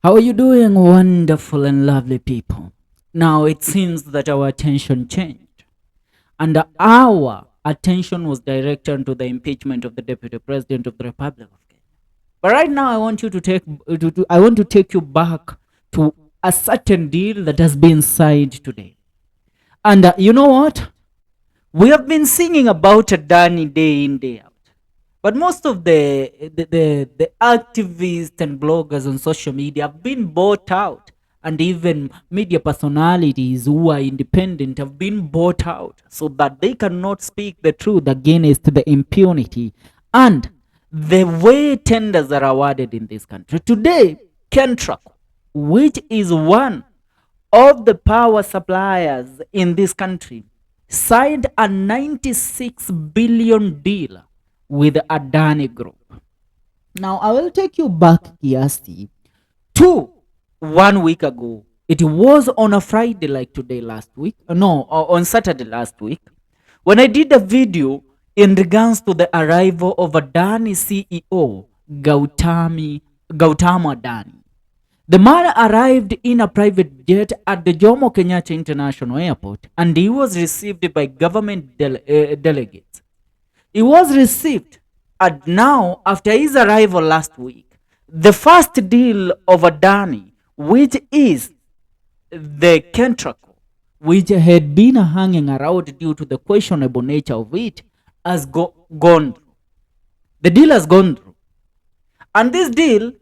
How are you doing, wonderful and lovely people? Now it seems that our attention changed, and our attention was directed to the impeachment of the Deputy President of the Republic of Kenya. But right now, I want you to I want to take you back to a certain deal that has been signed today. And you know what? We have been singing about Adani day in day out. But most of the activists and bloggers on social media have been bought out, and even media personalities who are independent have been bought out so that they cannot speak the truth against the impunity and the way tenders are awarded in this country. Today, Ketraco, which is one of the power suppliers in this country, signed a 96 billion deal with Adani Group. Now, I will take you back, Kiasi, to 1 week ago. It was on a Friday like today last week. No, on Saturday last week, when I did a video in regards to the arrival of Adani CEO, Gautama Adani. The man arrived in a private jet at the Jomo Kenyatta International Airport, and he was received by government delegates. He was received, and now, after his arrival last week, the first deal of Adani, which is the Ketraco, which had been hanging around due to the questionable nature of it, has gone through. The deal has gone through. And this deal,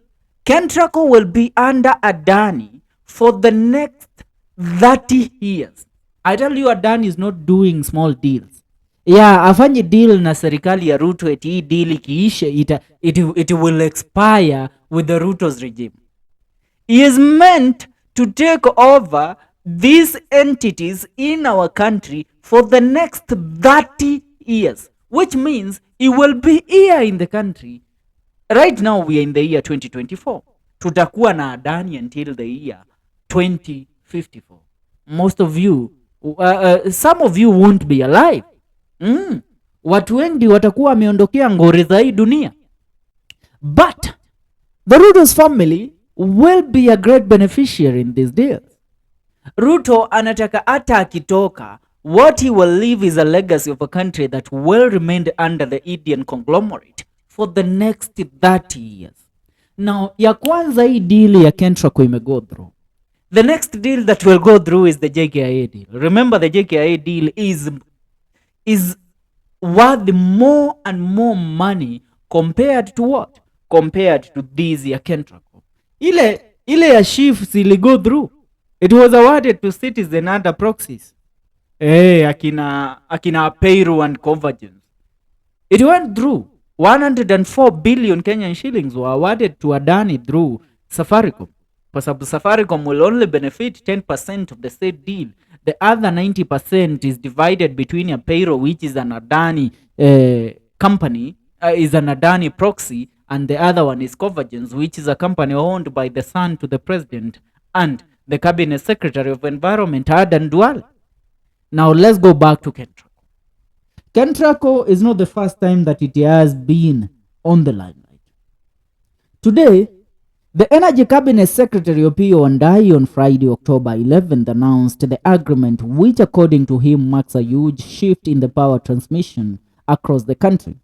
Ketraco will be under Adani for the next 30 years. I tell you, Adani is not doing small deals. Yeah, afanye deal na serikali ya Ruto eti hii deal ikiisha it will expire with the Ruto's regime. He is meant to take over these entities in our country for the next 30 years, which means he will be here in the country. Right now we are in the year 2024. Tutakuwa na Adani until the year 2054. Most of you, some of you won't be alive. Watu wengi watakuwa wameondokea ngori za hii dunia. But the Ruto's family will be a great beneficiary in these deals. Ruto anataka hata akitoka, what he will leave is a legacy of a country that will remain under the Indian conglomerate for the next 30 years. Now, ya kwanza hii deal ya Ketraco go through. The next deal that will go through is the JKIA deal. Remember, the JKIA deal is worth more and more money compared to what? Compared to this ya Ketraco. Ile ya shifts ili go through. It was awarded to Citizen under proxies. Akina Payroll and Convergence. It went through. 104 billion Kenyan shillings were awarded to Adani through Safaricom. Kwa sababu Safaricom will only benefit 10% of the said deal. The other 90% is divided between a Payroll, which is an Adani company, is an Adani proxy, and the other one is Convergence, which is a company owned by the son to the president and the cabinet secretary of environment, Adan Duale. Now let's go back to Ketraco. Ketraco is not the first time that it has been on the limelight. Today, the Energy Cabinet Secretary Opiyo Wandayi on Friday, October 11th, announced the agreement, which according to him marks a huge shift in the power transmission across the country.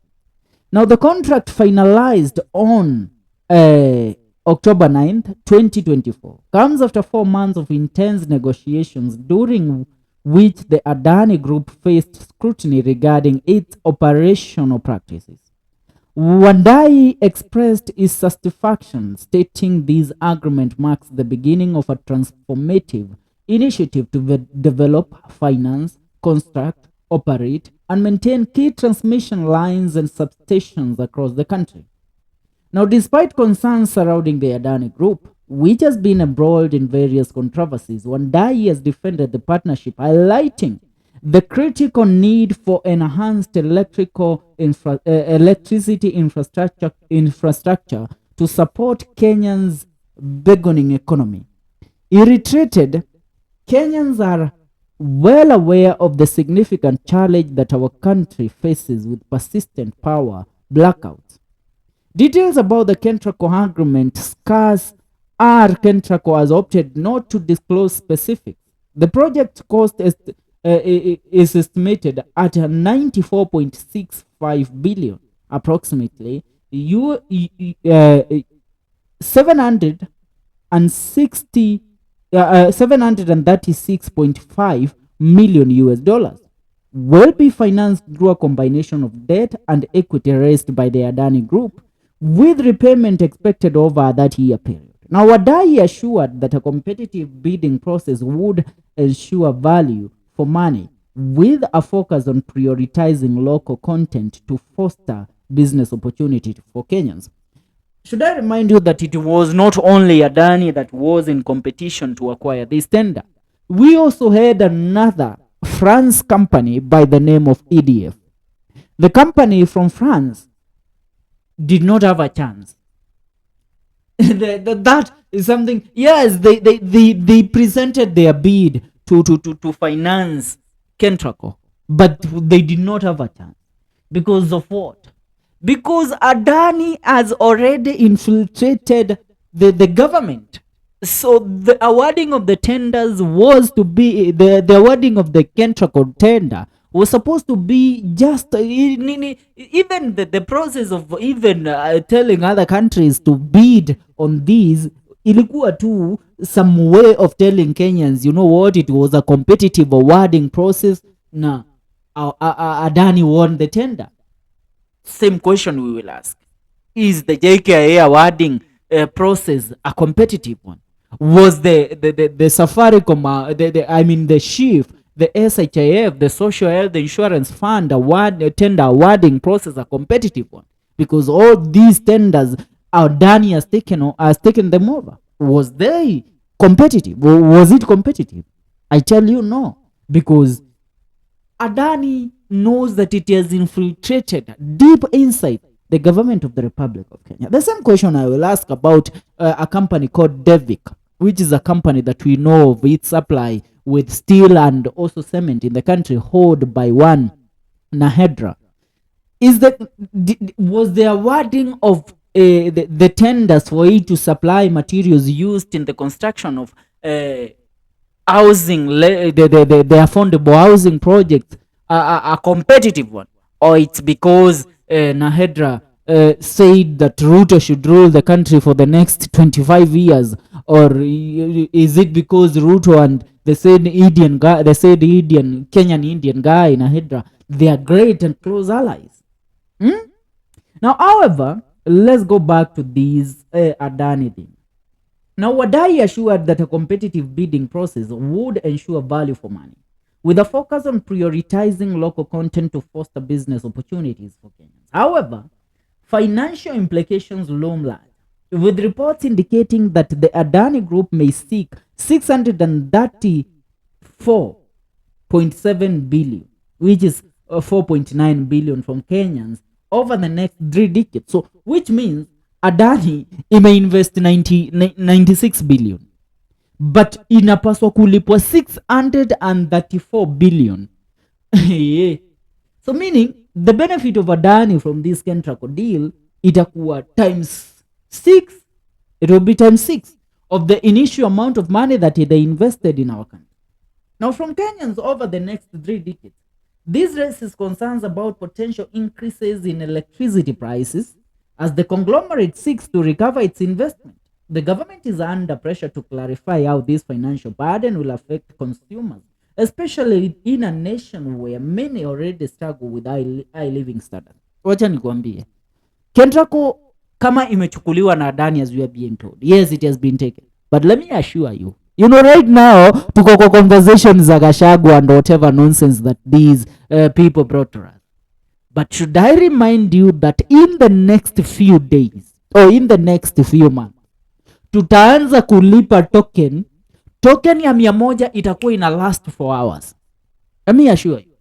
Now, the contract finalized on October 9th, 2024, comes after 4 months of intense negotiations during which the Adani Group faced scrutiny regarding its operational practices. Wandayi expressed his satisfaction, stating this agreement marks the beginning of a transformative initiative to develop, finance, construct, operate, and maintain key transmission lines and substations across the country. Now, despite concerns surrounding the Adani Group, which has been embroiled in various controversies, Wandayi has defended the partnership, highlighting the critical need for enhanced electricity infrastructure to support Kenya's burgeoning economy. He reiterated, Kenyans are well aware of the significant challenge that our country faces with persistent power blackouts. Details about the Ketraco agreement scarce Ketraco has opted not to disclose specifics. The project cost is estimated at 94.65 billion, approximately 736.5 million US dollars, will be financed through a combination of debt and equity raised by the Adani Group, with repayment expected over that year period. Now, Wandayi assured that a competitive bidding process would ensure value for money, with a focus on prioritizing local content to foster business opportunity for Kenyans. Should I remind you that it was not only Adani that was in competition to acquire this tender? We also had another France company by the name of EDF. The company from France did not have a chance. That is something. Yes, they presented their bid to finance Ketraco, but they did not have a chance. Because of what? Because Adani has already infiltrated the government. So the awarding of the tenders was to be the awarding of the Ketraco tender was supposed to be just even the process of even telling other countries to bid on these ilikuwa tu some way of telling Kenyans, you know what, it was a competitive awarding process. Na Adani won the tender. Same question we will ask: is the JKIA awarding process a competitive one? Was the Safaricom, the chief, the SHIF, the Social Health Insurance Fund tender awarding process a competitive one? Because all these tenders Adani has taken them over. Was they competitive? Was it competitive? I tell you no, because Adani knows that it has infiltrated deep inside the government of the Republic of Kenya. The same question I will ask about a company called Devik, which is a company that we know of its supply with steel and also cement in the country, held by one Nahedra. Was the awarding of the tenders for it to supply materials used in the construction of housing, the affordable housing project, a competitive one? Or it's because Nahedra said that Ruto should rule the country for the next 25 years? Or is it because Ruto and the said Indian guy, Kenyan Indian guy, Nahedra, they are great and close allies? Now, however, let's go back to these Adani thing. Now, Wandayi assured that a competitive bidding process would ensure value for money, with a focus on prioritizing local content to foster business opportunities for Kenyans. However, financial implications loom large, with reports indicating that the Adani Group may seek 634.7 billion, which is 4.9 billion from Kenyans over the next 3 decades. So, which means Adani may invest 96 billion, but inapaswa kulipwa 634 billion. So meaning the benefit of Adani from this Ketraco deal itakuwa times 6. It will be times 6 of the initial amount of money that they invested in our country. Now, from Kenyans over the next 3 decades, this raises concerns about potential increases in electricity prices as the conglomerate seeks to recover its investment. The government is under pressure to clarify how this financial burden will affect consumers, especially in a nation where many already struggle with high living standards. Wacha nikuambie, Ketraco kama imechukuliwa na Adani, as we are being told, yes, it has been taken, but let me assure you, right now tuko kwa conversations za Gashagu and whatever nonsense that these people brought to us. But should I remind you that in the next few days or in the next few months tutaanza kulipa token ya 100 itakuwa ina last for hours. Let me assure you,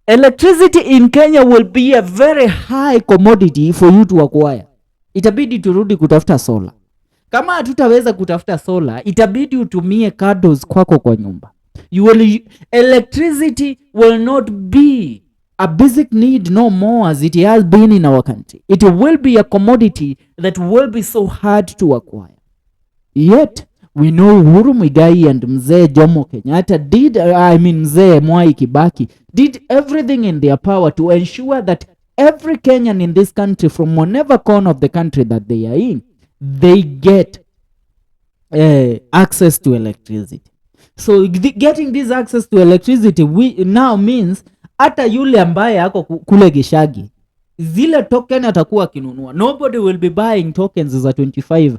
electricity in Kenya will be a very high commodity for you to acquire. Itabidi turudi kutafuta solar. Kama hatutaweza kutafuta solar, itabidi utumie candles kwako kwa nyumba. Electricity will not be a basic need no more as it has been in our country. It will be a commodity that will be so hard to acquire. Yet we know Uhuru Muigai and Mzee Jomo Kenyatta Mzee Mwai Kibaki did everything in their power to ensure that every Kenyan in this country, from whatever corner of the country that they are in, they get access to electricity. So getting this access to electricity now means hata yule ambaye ako kule Gishagi, zile token atakuwa akinunua. Nobody will be buying tokens za 25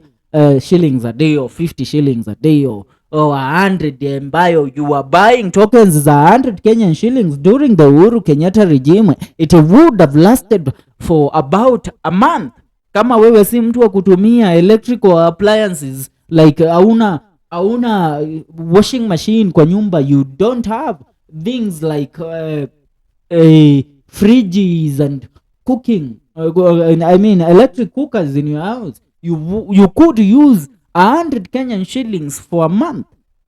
shillings a day or 50 shillings a day or 100 ambayo you are buying tokens za 100 Kenyan shillings during the Uhuru Kenyatta regime. It would have lasted for about a month. Kama wewe si mtu wa kutumia electrical appliances, like hauna washing machine kwa nyumba, you don't have things like fridges and cooking, electric cookers in your house, you could use 100 Kenyan shillings for a month,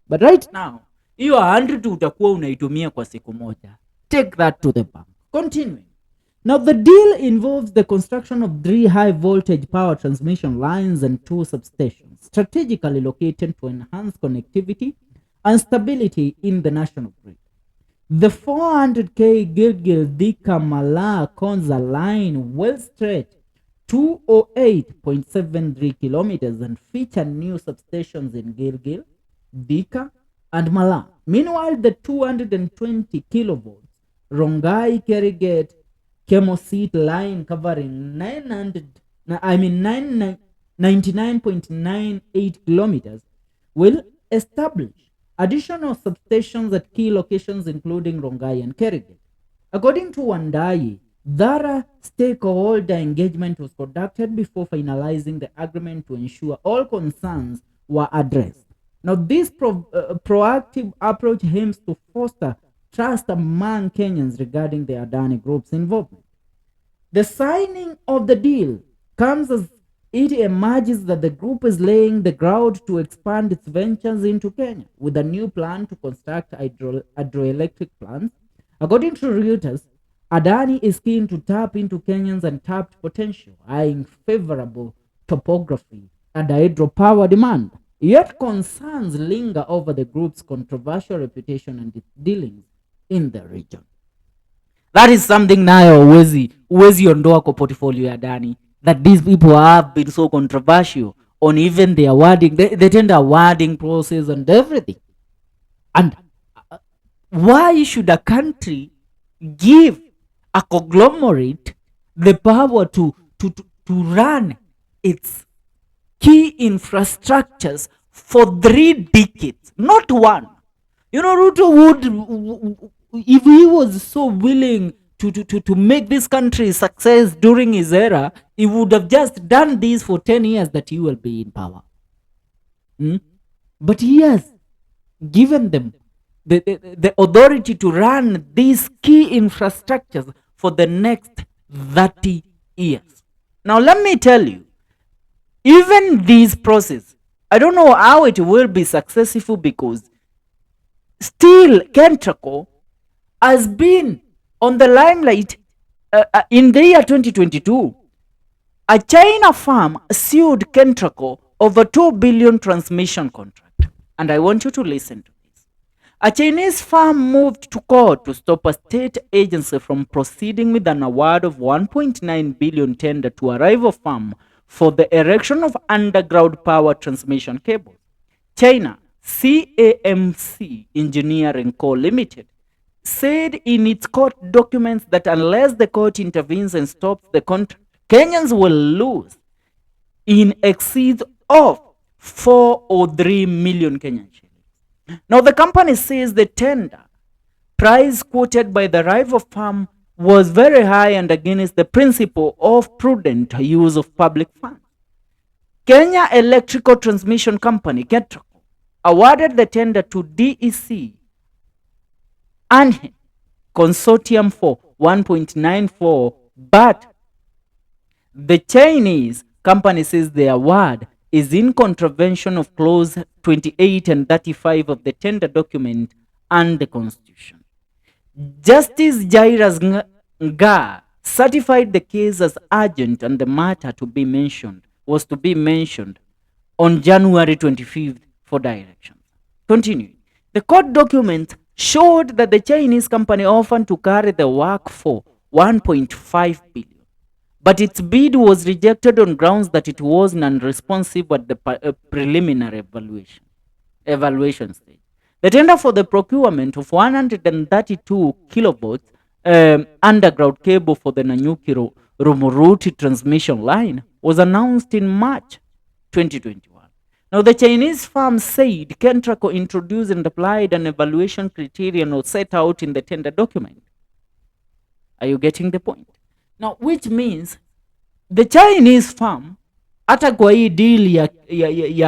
but right now hiyo 100 utakuwa unaitumia kwa siku moja. Take that to the bank. Continuing. Now the deal involves the construction of 3 high voltage power transmission lines and 2 substations strategically located to enhance connectivity and stability in the national grid. The 400k Gilgil-Thika Mala Konza line will stretch 208.73 kilometers and feature new substations in Gilgil, Thika, and Mala. Meanwhile, the 220 kilovolts Rongai Kerigate Chemosit line covering 99.98 kilometers will establish additional substations at key locations including Rongai and Kerigate. According to Wandayi, thorough stakeholder engagement was conducted before finalizing the agreement to ensure all concerns were addressed. Now, this proactive approach aims to foster trust among Kenyans regarding the Adani Group's involvement. The signing of the deal comes as it emerges that the group is laying the ground to expand its ventures into Kenya with a new plan to construct hydroelectric plants. According to Reuters, Adani is keen to tap into Kenyans' untapped potential, eyeing favorable topography and hydropower demand. Yet concerns linger over the group's controversial reputation and its dealings in the region. That is something nayo uwezi ondoa kwa portfolio ya Adani, that these people have been so controversial on even their wording, the tender wording process and everything. And why should a country give a conglomerate the power to run its key infrastructures for 3 decades, not one? You know, Ruto would, if he was so willing to make this country a success during his era, he would have just done this for 10 years that he will be in power. But he has given them the authority to run these key infrastructures for the next 30 years. Now, let me tell you, even this process, I don't know how it will be successful, because still Ketraco has been on the limelight. In the year 2022, a China firm sued Ketraco over 2 billion transmission contract. And I want you to listen to this. A Chinese firm moved to court to stop a state agency from proceeding with an award of 1.9 billion tender to a rival firm for the erection of underground power transmission cables. China CAMC Engineering Co. Limited said in its court documents that unless the court intervenes and stops the contract, Kenyans will lose in excess of 4 or 3 million Kenyan shillings. Now, the company says the tender price quoted by the rival firm was very high and against the principle of prudent use of public funds. Kenya Electrical Transmission Company, Ketraco, awarded the tender to DEC and consortium for 1.94, but the Chinese company says the award is in contravention of clause 28 and 35 of the tender document and the constitution. Justice Jairus Nga certified the case as urgent and the matter was to be mentioned on January 25th for directions. Continuing, the court documents showed that the Chinese company offered to carry the work for 1.5 billion. But its bid was rejected on grounds that it was non-responsive at the preliminary evaluation stage. The tender for the procurement of 132 kilovolts underground cable for the Nanyuki Rumuruti transmission line was announced in March 2021. Now, the Chinese firm said Ketraco introduced and applied an evaluation criterion set out in the tender document. Are you getting the point? Now, which means the Chinese firm, hata kwa hii deal ya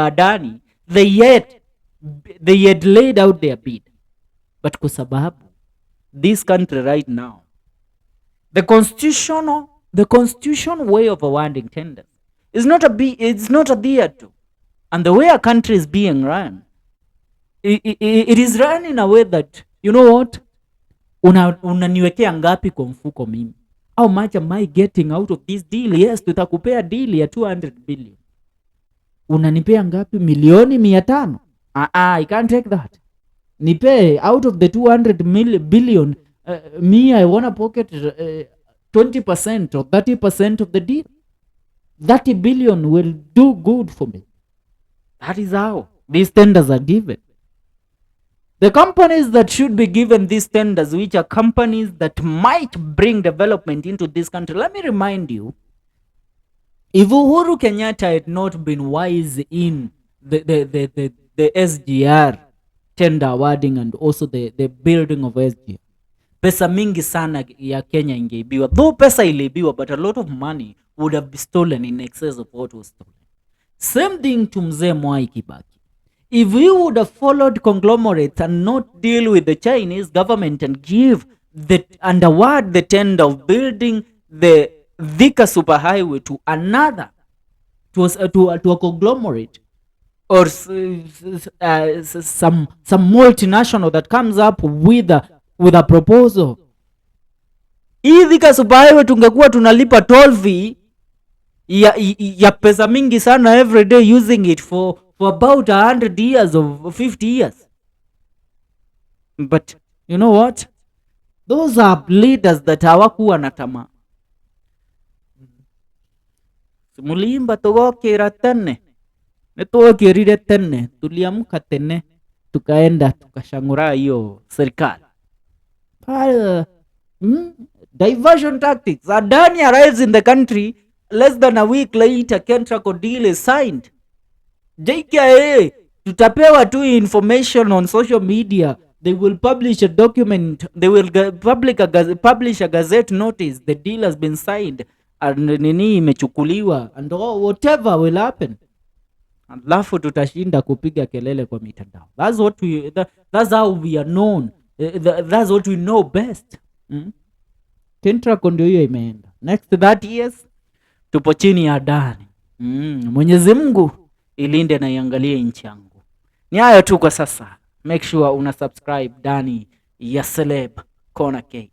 Adani, they had laid out their bid. But kwa sababu this country right now, the constitutional way of awarding tenders is not adhered to. And the way a country is being run, it is run in a way that, you know what, unaniwekea ngapi kwa mfuko mimi? How much am I getting out of this deal? Yes, tutakupea deal ya 200 billion. Unanipea ngapi? Milioni 500? I can't take that. Nipe out of the 200 billion, me, I want to pocket 20% or 30% of the deal. 30 billion will do good for me. That is how these tenders are given. The companies that should be given these tenders, which are companies that might bring development into this country. Let me remind you, if Uhuru Kenyatta had not been wise in the SGR tender awarding and also the building of SGR, pesa mingi sana ya Kenya ingeibiwa. Though pesa iliibiwa, but a lot of money would have been stolen in excess of what was stolen. Same thing to Mzee Mwai Kibaki. If we would have followed conglomerates and not deal with the Chinese government and give and award the tender of building the Thika superhighway to another, to a conglomerate or some multinational that comes up with a proposal, hii Thika superhighway tungekuwa tunalipa toll fee ya pesa mingi sana every day, using it for about 100 years or 50 years. But you know what? Those are leaders that hawakuwa na tamaa. Mulimba tugokira tene, nitugokirire tene, tuliamka tene, tukaenda tukashangura hiyo serikali. Diversion tactics. Adani arrives in the country, less than a week later, Ketraco deal is signed. JKIA, tutapewa tu information on social media. They will publish a document. They will publish a gazette notice. The deal has been signed. And nini imechukuliwa. And whatever will happen. Alafu tutashinda kupiga kelele kwa mitandao. That's how we are known. That's what we know best. Ketraco ndio hiyo imeenda. Next 30 years, tupo chini ya Adani. Mwenyezi Mungu ilinde na iangalie nchi yangu. Ni hayo tu kwa sasa. Make sure una subscribe ndani ya Celeb Corner K.